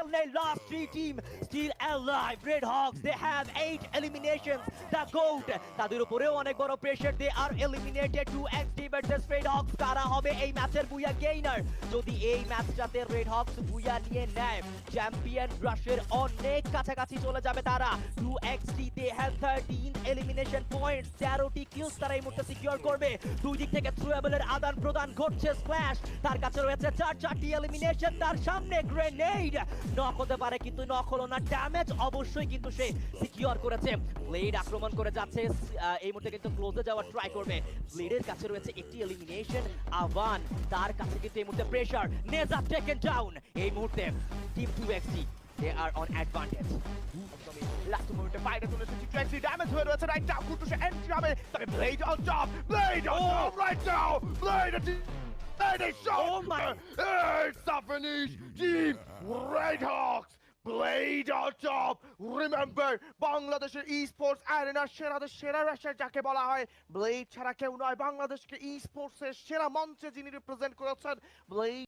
only last 3 team still alive. Red Hawks, they have 8 eliminations. The GOAT, তাদের উপরেও অনেক বড় pressure. They are eliminated 2XD versus Red Hawks. কারা হবে এই ম্যাচের বুয়া গেইনার? যদি এই ম্যাচটাতে রেড হকস বুয়া নিয়ে নেয়, চ্যাম্পিয়ন রাশের অনেক কাছাকাছি চলে যাবে তারা। 2XD, they have 13 elimination points, 13টি kills তারা এই মুহূর্তে সিকিউর করবে। দুই দিক থেকে থ্রোয়েবলের আদান প্রদান ঘটছে। স্প্ল্যাশ, তার কাছে রয়েছে 4টি এলিমিনেশন, তার সামনে গ্রেনেড। নক হতে পারে কিন্তু নক হলো না, ড্যামেজ অবশ্যই কিন্তু সে সিকিউর করেছে। ব্লেড আক্রমণ করে যাচ্ছে, এই মুহূর্তে কিন্তু ক্লোজে যাওয়ার ট্রাই করবে। ব্লেডের কাছে রয়েছে একটি এলিমিনেশন, আভান তার কাছে কিন্তু এই মুহূর্তে প্রেসার। নেজা taken down. এই মুহূর্তে team 2XD, they are on advantage. Last মুহূর্তে বাইরে চলে এসেছে 2XD, ড্যামেজ হয়ে রয়েছে রাইট নাও। কুটুসে এন্ট্রি হবে, তবে blade on top, blade on top right now, blade and a shot. Oh my! It's the finish. Team Red Hawks. Blade on top. Remember, বাংলাদেশের esports অ্যারেনার সেরা রাশার যাকে বলা হয়, blade ছাড়া কেউ নয়। বাংলাদেশকে ই-স্পোর্টসের সেরা মঞ্চে যিনি রিপ্রেজেন্ট করেছেন, ব্লেড